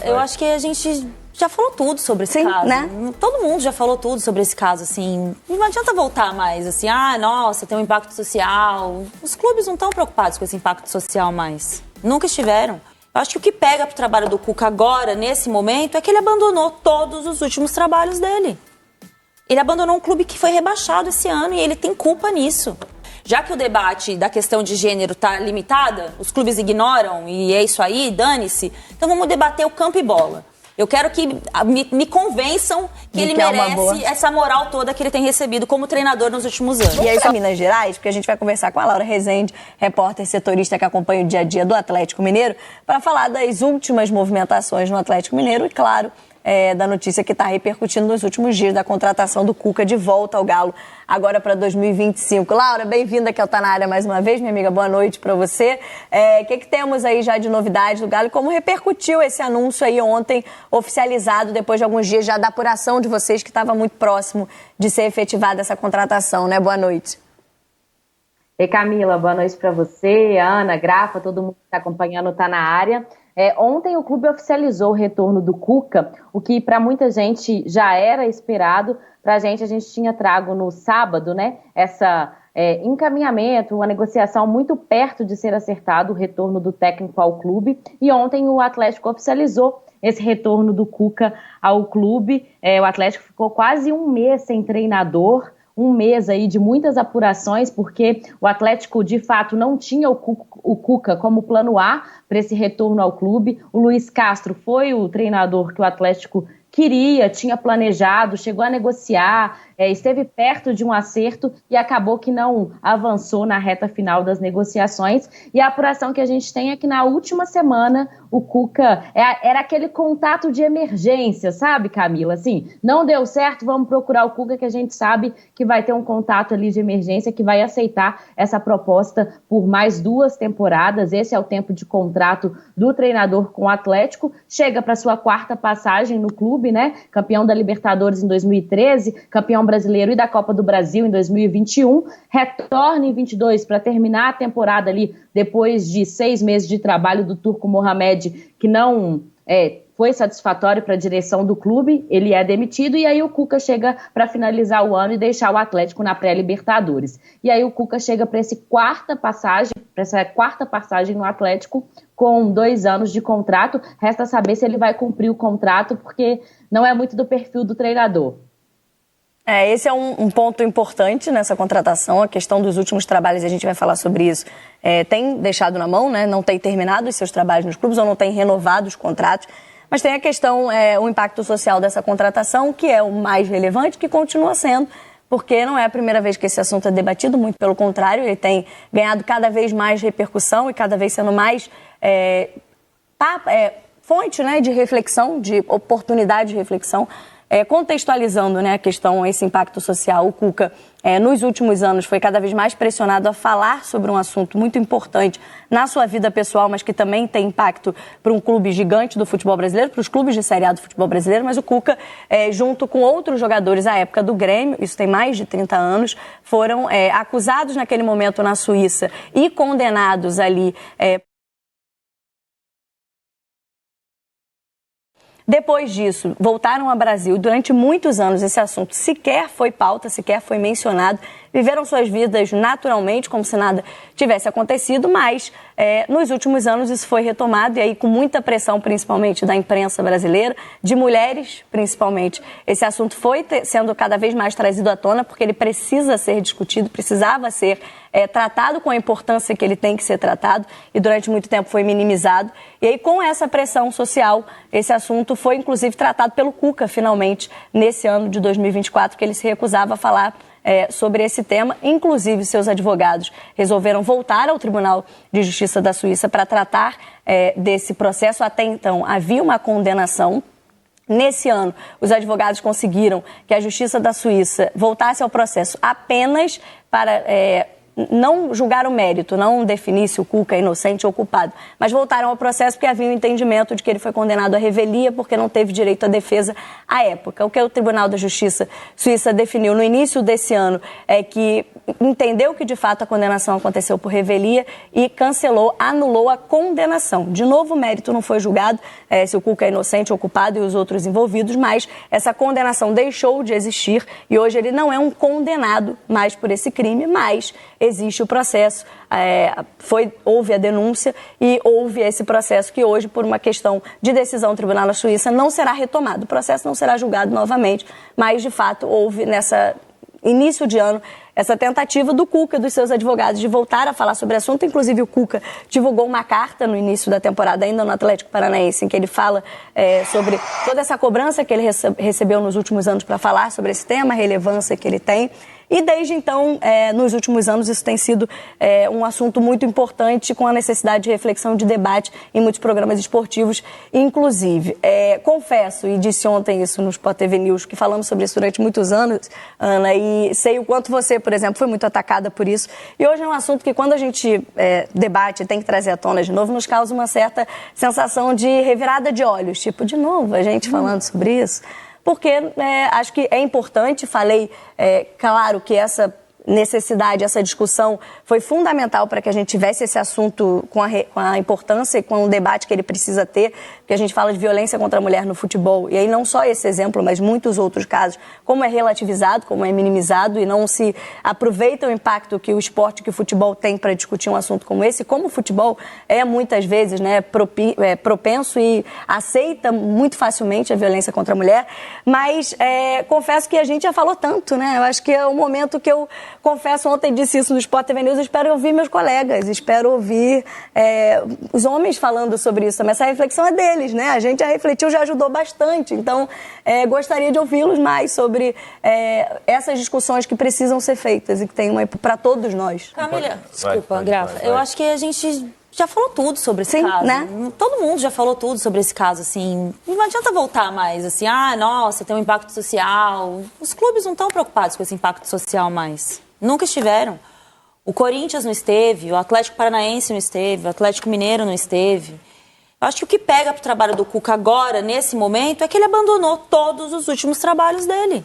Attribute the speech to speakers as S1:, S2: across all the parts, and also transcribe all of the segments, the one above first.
S1: eu acho que a gente já falou tudo sobre esse caso.
S2: Né?
S1: Todo mundo já falou tudo sobre esse caso, assim. Não adianta voltar mais, assim, nossa, tem um impacto social. Os clubes não estão preocupados com esse impacto social mais. Nunca estiveram. Eu acho que o que pega pro trabalho do Cuca agora, nesse momento, é que ele abandonou todos os últimos trabalhos dele. Ele abandonou um clube que foi rebaixado esse ano e ele tem culpa nisso. Já que o debate da questão de gênero está limitada, os clubes ignoram e é isso aí, dane-se. Então vamos debater o campo e bola. Eu quero que me convençam que ele merece essa moral toda que ele tem recebido como treinador nos últimos anos.
S2: E aí, só Minas Gerais, porque a gente vai conversar com a Laura Rezende, repórter setorista que acompanha o dia a dia do Atlético Mineiro, para falar das últimas movimentações no Atlético Mineiro e, claro, da notícia que está repercutindo nos últimos dias da contratação do Cuca de volta ao Galo, agora para 2025. Laura, bem-vinda aqui ao Tá Na Área mais uma vez, minha amiga, boa noite para você. O que temos aí já de novidades do Galo e como repercutiu esse anúncio aí ontem, oficializado depois de alguns dias já da apuração de vocês, que estava muito próximo de ser efetivada essa contratação, né? Boa noite.
S3: Ei, Camila, boa noite para você, Ana, Grafa, todo mundo que está acompanhando Tá Na Área. Ontem o clube oficializou o retorno do Cuca, o que para muita gente já era esperado. Para a gente tinha trago no sábado, né, essa encaminhamento, uma negociação muito perto de ser acertado, o retorno do técnico ao clube. E ontem o Atlético oficializou esse retorno do Cuca ao clube. O Atlético ficou quase um mês sem treinador, um mês aí de muitas apurações, porque o Atlético, de fato, não tinha o Cuca como plano A para esse retorno ao clube. O Luiz Castro foi o treinador que o Atlético queria, tinha planejado, chegou a negociar, esteve perto de um acerto e acabou que não avançou na reta final das negociações. E a apuração que a gente tem é que na última semana o Cuca era aquele contato de emergência, sabe, Camila? Assim, não deu certo, vamos procurar o Cuca, que a gente sabe que vai ter um contato ali de emergência, que vai aceitar essa proposta por mais 2 temporadas. Esse é o tempo de contrato do treinador com o Atlético. Chega para sua 4ª passagem no clube, né? Campeão da Libertadores em 2013, campeão brasileiro e da Copa do Brasil em 2021, retorna em 22 para terminar a temporada ali depois de 6 meses de trabalho do Turco Mohamed, que não foi satisfatório para a direção do clube, ele é demitido e aí o Cuca chega para finalizar o ano e deixar o Atlético na pré-Libertadores. E aí o Cuca chega para essa quarta passagem no Atlético com 2 anos de contrato. Resta saber se ele vai cumprir o contrato, porque não é muito do perfil do treinador.
S2: Esse é um ponto importante nessa contratação, a questão dos últimos trabalhos, a gente vai falar sobre isso. Tem deixado na mão, né? Não tem terminado os seus trabalhos nos clubes ou não tem renovado os contratos, mas tem a questão, o impacto social dessa contratação, que é o mais relevante, que continua sendo, porque não é a primeira vez que esse assunto é debatido, muito pelo contrário, ele tem ganhado cada vez mais repercussão e cada vez sendo mais fonte, né, de reflexão, de oportunidade de reflexão. Contextualizando, né, a questão, esse impacto social, o Cuca, nos últimos anos, foi cada vez mais pressionado a falar sobre um assunto muito importante na sua vida pessoal, mas que também tem impacto para um clube gigante do futebol brasileiro, para os clubes de Série A do futebol brasileiro. Mas o Cuca, junto com outros jogadores à época do Grêmio, isso tem mais de 30 anos, foram acusados naquele momento na Suíça e condenados ali. Depois disso, voltaram ao Brasil. Durante muitos anos, esse assunto sequer foi pauta, sequer foi mencionado. Viveram suas vidas naturalmente, como se nada tivesse acontecido, mas nos últimos anos isso foi retomado, e aí com muita pressão, principalmente da imprensa brasileira, de mulheres, principalmente. Esse assunto foi sendo cada vez mais trazido à tona, porque ele precisa ser discutido, precisava ser tratado com a importância que ele tem que ser tratado, e durante muito tempo foi minimizado. E aí, com essa pressão social, esse assunto foi, inclusive, tratado pelo Cuca, finalmente, nesse ano de 2024, que ele se recusava a falar sobre esse tema. Inclusive, seus advogados resolveram voltar ao Tribunal de Justiça da Suíça para tratar desse processo. Até então, havia uma condenação. Nesse ano, os advogados conseguiram que a Justiça da Suíça voltasse ao processo apenas para não julgar o mérito, não definir se o Cuca é inocente ou culpado, mas voltaram ao processo porque havia um entendimento de que ele foi condenado à revelia porque não teve direito à defesa à época. O que o Tribunal da Justiça Suíça definiu no início desse ano é que entendeu que de fato a condenação aconteceu por revelia e cancelou, anulou a condenação. De novo, o mérito não foi julgado se o Cuca é inocente ou culpado e os outros envolvidos, mas essa condenação deixou de existir e hoje ele não é um condenado mais por esse crime, mas existe o processo, houve a denúncia e houve esse processo que hoje, por uma questão de decisão do Tribunal da Suíça, não será retomado. O processo não será julgado novamente, mas de fato houve nessa início de ano essa tentativa do Cuca e dos seus advogados de voltar a falar sobre o assunto. Inclusive, o Cuca divulgou uma carta no início da temporada, ainda no Atlético Paranaense, em que ele fala sobre toda essa cobrança que ele recebeu nos últimos anos para falar sobre esse tema, a relevância que ele tem. E desde então, nos últimos anos, isso tem sido um assunto muito importante, com a necessidade de reflexão, de debate em muitos programas esportivos, inclusive. Confesso, e disse ontem isso no Sport TV News, que falamos sobre isso durante muitos anos, Ana, e sei o quanto você, por exemplo, foi muito atacada por isso. E hoje é um assunto que, quando a gente debate, tem que trazer à tona de novo, nos causa uma certa sensação de revirada de olhos. Tipo, de novo, a gente falando sobre isso. Porque acho que é importante, falei, claro que essa necessidade, essa discussão foi fundamental para que a gente tivesse esse assunto com a importância e com o debate que ele precisa ter, porque a gente fala de violência contra a mulher no futebol, e aí não só esse exemplo, mas muitos outros casos, como é relativizado, como é minimizado, e não se aproveita o impacto que o esporte, que o futebol tem para discutir um assunto como esse, como o futebol é muitas vezes propenso e aceita muito facilmente a violência contra a mulher, mas confesso que a gente já falou tanto, né? Eu acho que é o momento que eu confesso, ontem disse isso no Sport TV News, espero ouvir meus colegas, espero ouvir os homens falando sobre isso, mas essa reflexão é deles, né? A gente já refletiu, já ajudou bastante, então gostaria de ouvi-los mais sobre essas discussões que precisam ser feitas e que tem para todos nós.
S1: Camila, desculpa, Grafa, eu acho que a gente já falou tudo sobre esse caso,
S2: né?
S1: Todo mundo já falou tudo sobre esse caso, assim, não adianta voltar mais, assim, nossa, tem um impacto social. Os clubes não estão preocupados com esse impacto social mais, nunca estiveram. O Corinthians não esteve, o Atlético Paranaense não esteve, o Atlético Mineiro não esteve. Eu acho que o que pega pro trabalho do Cuca agora, nesse momento, é que ele abandonou todos os últimos trabalhos dele.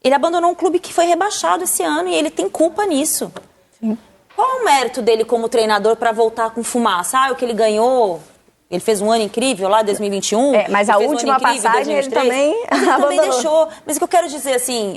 S1: Ele abandonou um clube que foi rebaixado esse ano e ele tem culpa nisso. Sim. Qual o mérito dele como treinador para voltar com fumaça? O que ele ganhou, ele fez um ano incrível lá, 2021.
S2: Mas a última passagem ele também
S1: deixou. Mas o que eu quero dizer, assim,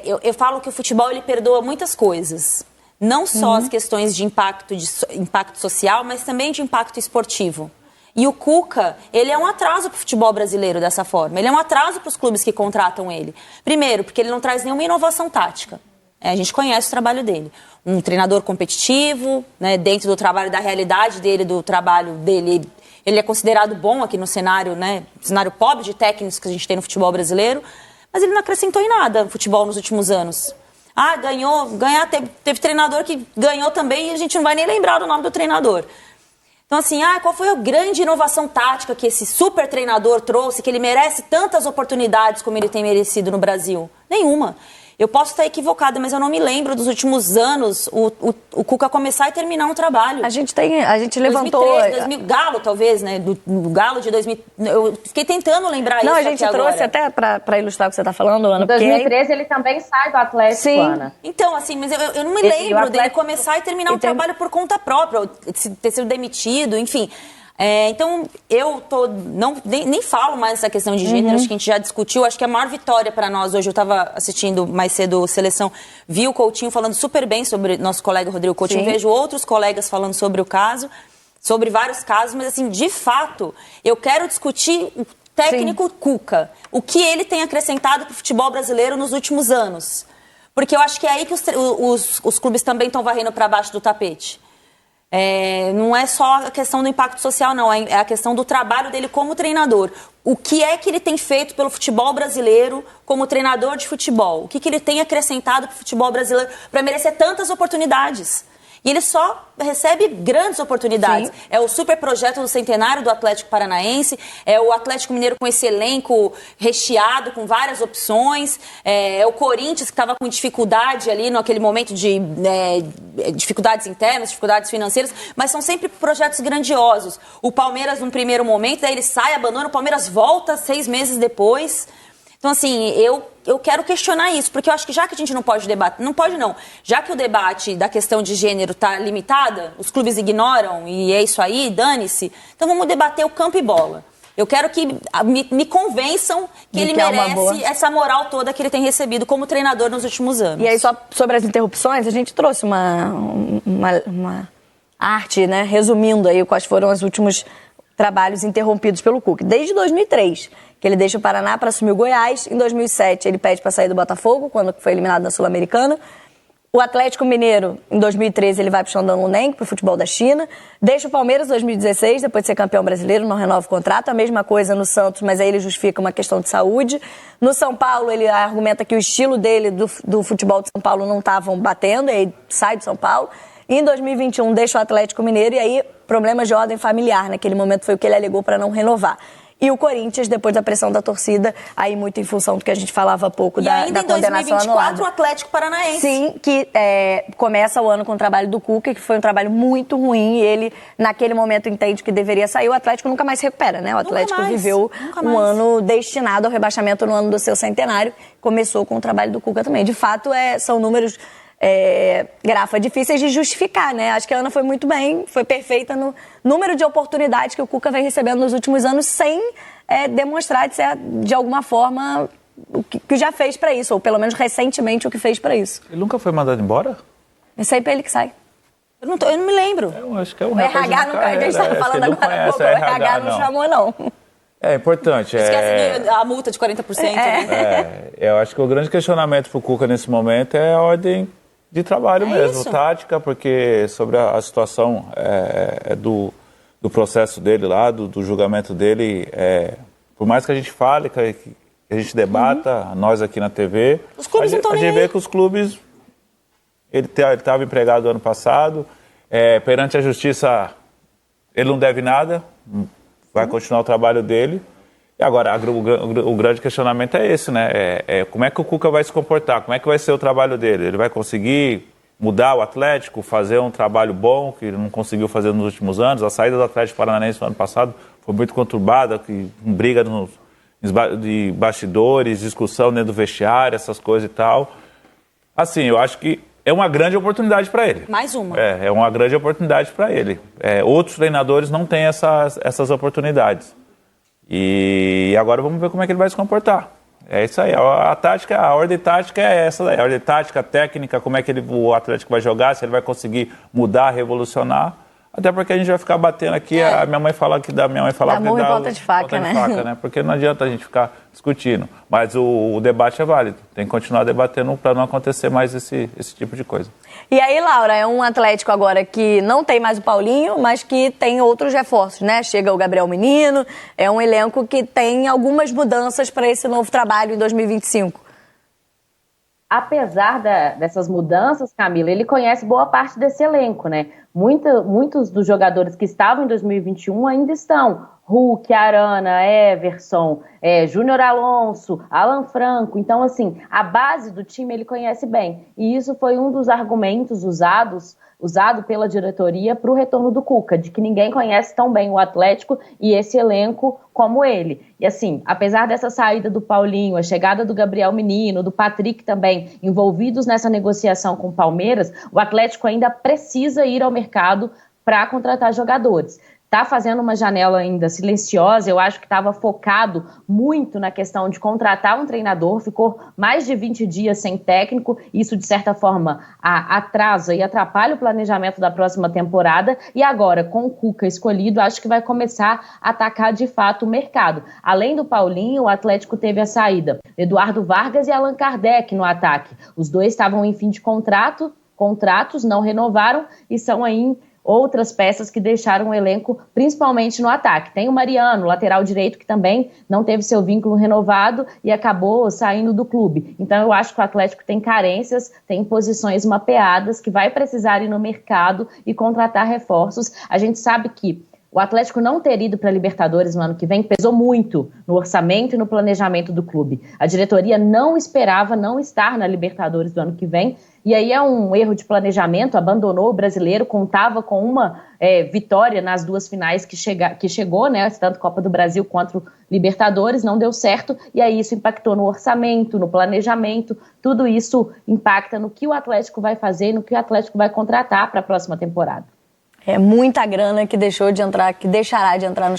S1: eu falo que o futebol ele perdoa muitas coisas. Não só as questões de impacto social, mas também de impacto esportivo. E o Cuca, ele é um atraso para o futebol brasileiro dessa forma. Ele é um atraso para os clubes que contratam ele. Primeiro, porque ele não traz nenhuma inovação tática. A gente conhece o trabalho dele. Um treinador competitivo, né, dentro do trabalho, da realidade dele, do trabalho dele. Ele é considerado bom aqui no cenário, né, cenário pobre de técnicos que a gente tem no futebol brasileiro, mas ele não acrescentou em nada no futebol nos últimos anos. Teve treinador que ganhou também e a gente não vai nem lembrar do nome do treinador. Então, assim, qual foi a grande inovação tática que esse super treinador trouxe, que ele merece tantas oportunidades como ele tem merecido no Brasil? Nenhuma. Eu posso estar equivocada, mas eu não me lembro dos últimos anos o Cuca começar e terminar um trabalho.
S2: A gente levantou...
S1: 2013, Galo, talvez, né? Do Galo de 2000... Eu fiquei tentando lembrar isso.
S2: Não, a gente trouxe até para ilustrar o que você está falando, Ana.
S3: Em 2013 ele também sai do Atlético,
S2: sim.
S3: Ana.
S1: Então, assim, mas eu não me lembro dele começar e terminar um trabalho por conta própria, ter sido demitido, enfim... Então, eu nem falo mais essa questão de gênero, acho que a gente já discutiu, acho que a maior vitória para nós hoje, eu estava assistindo mais cedo Seleção, vi o Coutinho falando super bem sobre nosso colega Rodrigo Coutinho, vejo outros colegas falando sobre o caso, sobre vários casos, mas assim, de fato, eu quero discutir o técnico Cuca, o que ele tem acrescentado para o futebol brasileiro nos últimos anos, porque eu acho que é aí que os clubes também estão varrendo para baixo do tapete. Não é só a questão do impacto social, não. É a questão do trabalho dele como treinador. O que é que ele tem feito pelo futebol brasileiro como treinador de futebol? O que ele tem acrescentado para o futebol brasileiro para merecer tantas oportunidades? E ele só recebe grandes oportunidades. Sim. É o super projeto do centenário do Atlético Paranaense, é o Atlético Mineiro com esse elenco recheado, com várias opções, é o Corinthians que estava com dificuldade ali naquele momento de dificuldades internas, dificuldades financeiras, mas são sempre projetos grandiosos. O Palmeiras num primeiro momento, daí ele sai, abandona, o Palmeiras volta 6 meses depois. Então, assim, eu quero questionar isso, porque eu acho que já que a gente não pode debater, não pode não, já que o debate da questão de gênero está limitada, os clubes ignoram e é isso aí, dane-se, então vamos debater o campo e bola. Eu quero que me convençam que ele merece essa moral toda que ele tem recebido como treinador nos últimos anos.
S2: E aí, só sobre as interrupções, a gente trouxe uma arte, né, resumindo aí quais foram os últimos trabalhos interrompidos pelo Cuca. Desde 2003, que ele deixa o Paraná para assumir o Goiás. Em 2007, ele pede para sair do Botafogo, quando foi eliminado na Sul-Americana. O Atlético Mineiro, em 2013, ele vai para o Shandong Luneng, para o futebol da China. Deixa o Palmeiras em 2016, depois de ser campeão brasileiro, não renova o contrato. A mesma coisa no Santos, mas aí ele justifica uma questão de saúde. No São Paulo, ele argumenta que o estilo dele do futebol de São Paulo não estavam batendo, e aí sai do São Paulo. E em 2021, deixa o Atlético Mineiro, e aí problemas de ordem familiar. Naquele momento foi o que ele alegou para não renovar. E o Corinthians, depois da pressão da torcida, aí muito em função do que a gente falava há pouco da condenação anulada.
S1: O Atlético Paranaense.
S2: Sim, que começa o ano com o trabalho do Cuca, que foi um trabalho muito ruim, e ele, naquele momento, entende que deveria sair. O Atlético nunca mais se recupera, né? O Atlético viveu um ano destinado ao rebaixamento no ano do seu centenário. Começou com o trabalho do Cuca também. De fato, são números... Grafa, difíceis de justificar, né? Acho que a Ana foi muito bem, foi perfeita no número de oportunidades que o Cuca vem recebendo nos últimos anos, sem demonstrar de alguma forma o que já fez para isso, ou pelo menos recentemente o que fez para isso.
S4: Ele nunca foi mandado embora?
S2: É sempre ele que sai.
S1: Eu não me lembro.
S4: Eu acho que é
S2: o RH nunca, a gente estava falando agora há pouco, o RH não chamou, não.
S4: É importante.
S1: Esquece a multa de 40%.
S4: Eu acho que o grande questionamento para o Cuca nesse momento é a ordem de trabalho mesmo, isso. Tática, porque sobre a situação do processo dele lá, do julgamento dele, por mais que a gente fale, que a gente debata, nós aqui na TV,
S1: os clubes não estão
S4: a gente vê que os clubes, ele estava empregado ano passado, perante a justiça ele não deve nada, vai continuar o trabalho dele. E agora, o grande questionamento é esse, né? Como é que o Cuca vai se comportar? Como é que vai ser o trabalho dele? Ele vai conseguir mudar o Atlético, fazer um trabalho bom, que ele não conseguiu fazer nos últimos anos? A saída do Atlético Paranaense no ano passado foi muito conturbada, briga de bastidores, discussão dentro do vestiário, essas coisas e tal. Assim, eu acho que é uma grande oportunidade para ele.
S1: Mais uma.
S4: É uma grande oportunidade para ele. Outros treinadores não têm essas oportunidades. E agora vamos ver como é que ele vai se comportar. É isso aí, a tática, a ordem tática é essa daí. A ordem tática, técnica, como é que o Atlético vai jogar, se ele vai conseguir mudar, revolucionar. Até porque a gente vai ficar batendo aqui, a minha mãe fala que dá
S2: murro em ponta de faca,
S4: né? Porque não adianta a gente ficar discutindo. Mas o debate é válido. Tem que continuar debatendo para não acontecer mais esse tipo de coisa.
S2: E aí, Laura, é um Atlético agora que não tem mais o Paulinho, mas que tem outros reforços, né? Chega o Gabriel Menino, é um elenco que tem algumas mudanças para esse novo trabalho em 2025.
S3: Apesar dessas mudanças, Camila, ele conhece boa parte desse elenco, né? Muitos dos jogadores que estavam em 2021 ainda estão. Hulk, Arana, Everson, Júnior Alonso, Alan Franco. Então, assim, a base do time ele conhece bem. E isso foi um dos argumentos usado pela diretoria para o retorno do Cuca, de que ninguém conhece tão bem o Atlético e esse elenco como ele. E assim, apesar dessa saída do Paulinho, a chegada do Gabriel Menino, do Patrick também, envolvidos nessa negociação com o Palmeiras, o Atlético ainda precisa ir ao mercado para contratar jogadores. Está fazendo uma janela ainda silenciosa, eu acho que estava focado muito na questão de contratar um treinador, ficou mais de 20 dias sem técnico, isso de certa forma atrasa e atrapalha o planejamento da próxima temporada, e agora com o Cuca escolhido, acho que vai começar a atacar de fato o mercado. Além do Paulinho, o Atlético teve a saída Eduardo Vargas e Allan Kardec no ataque, os dois estavam em fim de contratos, não renovaram e são aí outras peças que deixaram o elenco, principalmente no ataque. Tem o Mariano, lateral direito, que também não teve seu vínculo renovado e acabou saindo do clube. Então eu acho que o Atlético tem carências, tem posições mapeadas, que vai precisar ir no mercado e contratar reforços. A gente sabe que O Atlético não ter ido para a Libertadores no ano que vem pesou muito no orçamento e no planejamento do clube. A diretoria não esperava não estar na Libertadores do ano que vem, e aí é um erro de planejamento, abandonou o Brasileiro, contava com uma vitória nas 2 finais que chegou, né, tanto Copa do Brasil quanto Libertadores, não deu certo, e aí isso impactou no orçamento, no planejamento, tudo isso impacta no que o Atlético vai fazer, no que o Atlético vai contratar para a próxima temporada.
S2: É muita grana que deixou de entrar, que deixará de entrar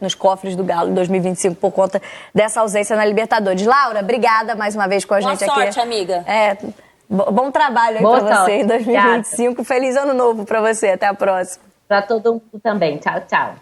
S2: nos cofres do Galo em 2025 por conta dessa ausência na Libertadores. Laura, obrigada mais uma vez com a gente aqui.
S1: Boa sorte, amiga.
S2: Bom trabalho aí pra você em 2025. Feliz ano novo pra você. Até a próxima.
S3: Para todo mundo também. Tchau, tchau.